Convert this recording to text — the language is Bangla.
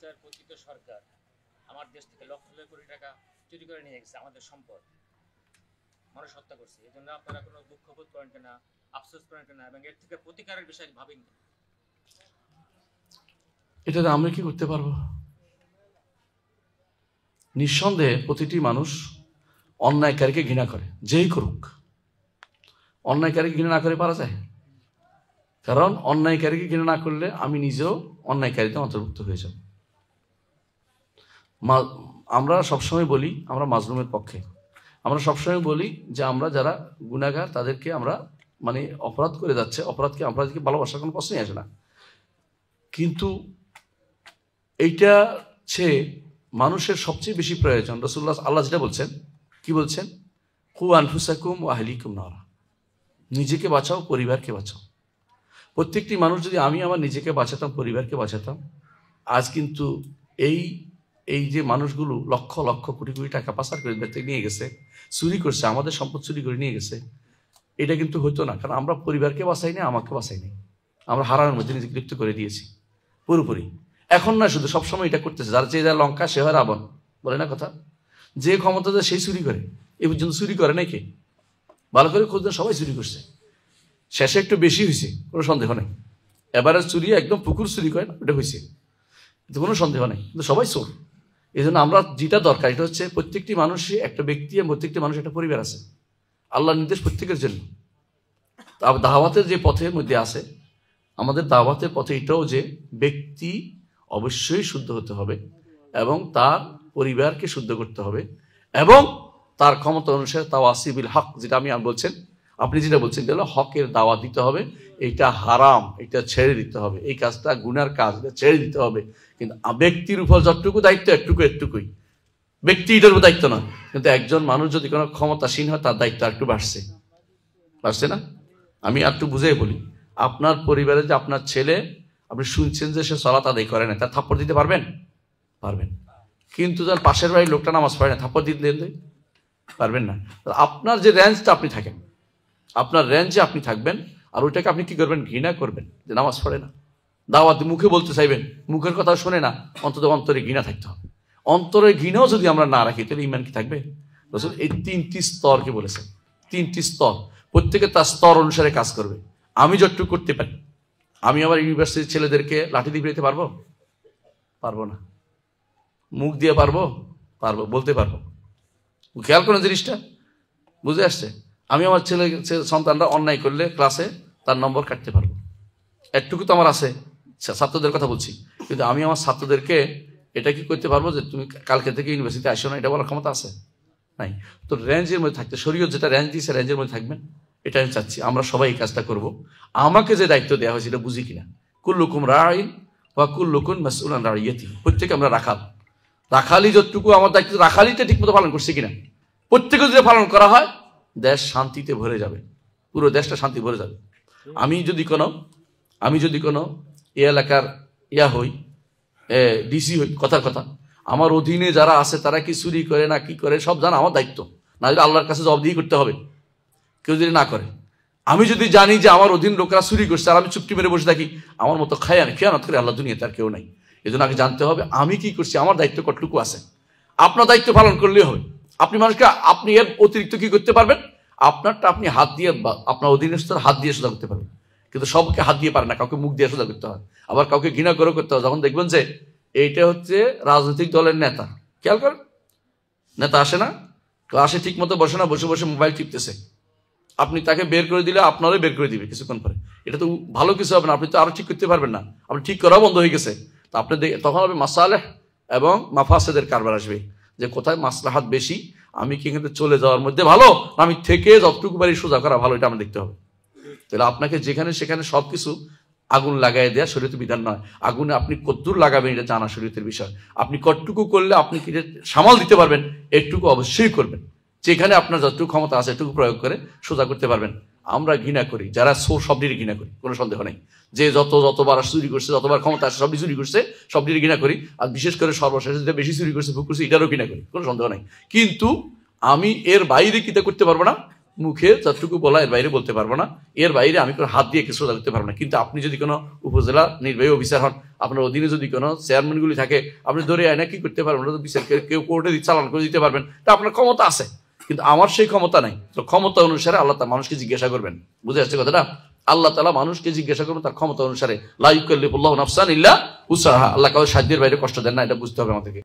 স্বৈরাচার পতিত সরকার আমার দেশ থেকে লক্ষ লক্ষ কোটি টাকা চুরি করে নিয়ে গেছে, আমাদের সম্পদ মানুষ হত্যা করছে। এই জন্য আপনারা কোনো দুঃখ বোধ করেন কিনা, আফসোস করেন কিনা, এবং এর থেকে প্রতিকারের বিষয় ভাবেন কিনা? এটাতে আমরা কি করতে পারবো? নিঃসন্দেহে প্রতিটি মানুষ অন্যায়কারীকে ঘৃণা করে, যেই করুক। অন্যায়কারীকে ঘৃণা না করে পারা যায়? কারণ অন্যায়কারীকে ঘৃণা না করলে আমি নিজেও অন্যায়কারীতে অন্তর্ভুক্ত হয়ে যাব। আমরা সবসময় বলি আমরা মাজলুমের পক্ষে। আমরা সবসময় বলি যে আমরা যারা গুনাহগার তাদেরকে আমরা মানে অপরাধ করে যাচ্ছে, অপরাধকে আমাদেরকে ভালোবাসার কোনো প্রশ্নই আসে না। কিন্তু এইটা হচ্ছে মানুষের সবচেয়ে বেশি প্রয়োজন। রাসূলুল্লাহ আল্লাহ যেটা বলছেন, কি বলছেন? কু আনফুসাকুম ওয়া আহলিকুম নারা, নিজেকে বাঁচাও, পরিবারকে বাঁচাও। প্রত্যেকটি মানুষ যদি আমি আমার নিজেকে বাঁচাতাম, পরিবারকে বাঁচাতাম, আজ কিন্তু এই যে মানুষগুলো লক্ষ লক্ষ কোটি কোটি টাকা পাচার করে নিয়ে গেছে, চুরি করছে, আমাদের সম্পদ চুরি করে নিয়ে গেছে, এটা কিন্তু হতো না। কারণ আমরা পরিবারকে বাঁচাই না, আমাকে বাঁচাই নাই, আমরা হারানোর মধ্যে নিজেকে লিপ্ত করে দিয়েছি পুরোপুরি। এখন না শুধু সবসময় এটা করতেছে, যার চেয়ে যায় লঙ্কা সে হয় রাবণ, বলে না কথা? যে ক্ষমতা দেয় সেই চুরি করে। এ পর্যন্ত চুরি করে নাকি? ভালো করে খোঁজ দেন, সবাই চুরি করছে। শেষে একটু বেশি হয়েছে, কোনো সন্দেহ নেই। এবারে চুরি একদম পুকুর চুরি করে না, ওটা হয়েছে, কিন্তু কোনো সন্দেহ নেই, কিন্তু সবাই চোর। এই জন্য আমরা যেটা দরকার এটা হচ্ছে প্রত্যেকটি মানুষই একটা ব্যক্তি, প্রত্যেকটি মানুষ একটা পরিবার আছে। আল্লাহর নির্দেশ প্রত্যেকের জন্য। দাওয়াতের যে পথের মধ্যে আছে, আমাদের দাওয়াতের পথে এটাও যে ব্যক্তি অবশ্যই শুদ্ধ হতে হবে এবং তার পরিবারকে শুদ্ধ করতে হবে এবং তার ক্ষমতা অনুসারে তাওয়াসিবিল হক, যেটা আমি বলছেন, আপনি যেটা বলছেন এটা হকের দাওয়াত দিতে হবে। এইটা হারাম, এটা ছেড়ে দিতে হবে, এই কাজটা গুনার কাজ, এটা ছেড়ে দিতে হবে। কিন্তু ব্যক্তির উপর যতটুকু দায়িত্ব একটুকুই, ব্যক্তি এটার উপর দায়িত্ব না। কিন্তু একজন মানুষ যদি কোনো ক্ষমতাসীন হয় তার দায়িত্ব একটু বাড়ছে না? আমি একটু বুঝাই বলি, আপনার পরিবারে যে আপনার ছেলে, আপনি শুনছেন যে সে সালাত আদায় করে না, তার থাপ্পড় দিতে পারবেন? কিন্তু যার পাশের বাড়ির লোকটা নামাজ পড়ে না, থাপ্পড় দিতে পারবেন না। আপনার যে রেঞ্জটা আপনি থাকেন, আপনার রেঞ্জে আপনি থাকবেন, আর ওইটাকে আপনি কি করবেন? ঘৃণা করবেন যে নামাজ পড়ে না। দাওয়াত মুখে বলতে চাইবেন, মুখের কথা শোনে না, অন্তত অন্তরে ঘৃণা থাকতে হবে। অন্তরে ঘৃণাও যদি আমরা না রাখি তাহলে ঈমান কি থাকবে? রাসূল এই 3টি স্তরকে বলেছেন, 3টি স্তর, প্রত্যেকে তার স্তর অনুসারে কাজ করবে। আমি যতটুকু করতে পারি, আমি আমার ইউনিভার্সিটির ছেলেদেরকে লাঠি দিয়ে বেরোতে পারবো না। মুখ দিয়ে পারবো, বলতে পারবো। খেয়াল করেন জিনিসটা, বুঝে আসছে? আমি আমার সন্তানরা অন্যায় করলে ক্লাসে তার নম্বর কাটতে পারবো, একটুকু তো আমার আছে। ছাত্রদের কথা বলছি, কিন্তু আমি আমার ছাত্রদেরকে এটা কি করতে পারবো যে তুমি কালকে থেকে ইউনিভার্সিটি আসো না, এটা বলার ক্ষমতা আছে? নাই। তো রেঞ্জের মধ্যে থাকতে, শরীয়ত যেটা রেঞ্জ দিয়েছে রেঞ্জের মধ্যে থাকবেন, এটা আমি চাচ্ছি। আমরা সবাই এই কাজটা করব। আমাকে যে দায়িত্ব দেওয়া হয়েছে এটা বুঝি কিনা। কুল্লুকুম রাঈন ওয়া কুল্লুকুম মাসউলুন আন রাইয়াতিহি, প্রত্যেকে আমরা রাখালি যতটুকু আমার দায়িত্ব, রাখালিটা ঠিকমতো পালন করছি কিনা। প্রত্যেকে যদি পালন করা হয়, দেশ শান্তিতে ভরে যাবে, পুরো দেশটা শান্তি ভরে যাবে। আমি যদি কোনো এলাকার হই, ডিসি হই, কথার কথা, আমার অধীনে যারা আছে তারা কি চুরি করে না কি করে সব জানা আমার দায়িত্ব, না যদি আল্লাহর কাছে জবাবদিহি করতে হবে। কেউ যদি না করে, আমি যদি জানি যে আমার অধীন লোকেরা চুরি করছে আর আমি চুপটি মেরে বসে থাকি, আমার মতো খেয়ানত করে আল্লাহ দুনিয়া তার কেউ নাই। এই জন্য আগে জানতে হবে আমি কি করছি, আমার দায়িত্ব কতটুকু আছে। আপনার দায়িত্ব পালন করলেই হবে। আপনি মানুষকে আপনি এর অতিরিক্ত কি করতে পারবেন? আপনারটা আপনি হাত দিয়ে, আপনার অধীনস্থ হাত দিয়ে সোজা করতে পারবেন, কিন্তু সবকে হাত দিয়ে পারে না, কাউকে মুখ দিয়ে সোজা করতে হয়, আবার কাউকে ঘৃণা করে করতে হয়। যখন দেখবেন যে এইটা হচ্ছে রাজনৈতিক দলের নেতা, খেয়াল করেন, নেতা আসে না, ক্লাসে ঠিক মতো বসে না, বসে বসে মোবাইল টিপতেছে, আপনি তাকে বের করে দিলে আপনারও বের করে দিবে কিছুক্ষণ পরে। এটা তো ভালো কিছু হবে না, আপনি তো আরো ঠিক করতে পারবেন না, আপনি ঠিক করাও বন্ধ হয়ে গেছে। তো আপনি তখন হবে মাসালেহ এবং মাফাসেদের কারবার আসবে, যে কোথায় মাসলাহাত বেশি, আমি কি এখানে চলে যাওয়ার মধ্যে ভালো, আমি থেকে যতটুকু পারি সোজা করা ভালো, এটা আমরা দেখতে হবে। তাহলে আপনাকে যেখানে সেখানে সবকিছু আগুন লাগাই দেওয়া শরীয়তের বিধান নয়। আগুনে আপনি কতদূর লাগাবেন এটা জানা শরীয়তের বিষয়। আপনি কতটুকু করলে আপনি কি সামাল দিতে পারবেন, একটুকু অবশ্যই করবেন। যেখানে আপনার যতটুকু ক্ষমতা আছে এটুকু প্রয়োগ করে সোজা করতে পারবেন। আমরা ঘৃণা করি, যারা সবটিরই ঘৃণা করি, কোনো সন্দেহ নেই। যে যতবার চুরি করছে, যতবার ক্ষমতা আছে সবটি চুরি করছে, সবটিরই ঘৃণা করি। আর বিশেষ করে সর্বশেষ যেটা বেশি চুরি করছে, ভোগ করছে, এটারও ঘৃণা করি, কোনো সন্দেহ নেই। কিন্তু আমি এর বাইরে কিতা করতে পারবো না, মুখে যতটুকু বলা এর বাইরে বলতে পারবো না, এর বাইরে আমি কোনো হাত দিয়ে কিছু দিতে পারবো না। কিন্তু আপনি যদি কোনো উপজেলা নির্বাহী অফিসার হন, আপনার অধীনে যদি কোনো চেয়ারম্যানগুলি থাকে, আপনি ধরে আয়না কি করতে পারবেন, বিচার কেউ কোর্টে চালান করে দিতে পারবেন, তা আপনার ক্ষমতা আছে। কিন্তু আমার সেই ক্ষমতা নাই। তো ক্ষমতা অনুসারে আল্লাহ তাআলা মানুষকে জিজ্ঞাসা করবেন। বুঝে আসছে কথাটা? আল্লাহ তাআলা মানুষকে জিজ্ঞাসা করবেন তার ক্ষমতা অনুসারে। লা ইউকাল্লিফুল্লাহু নাফসান ইল্লা উসআহা। আল্লাহ কাউকে সাধ্যের বাইরে কষ্ট দেন না, এটা বুঝতে হবে আমাদেরকে।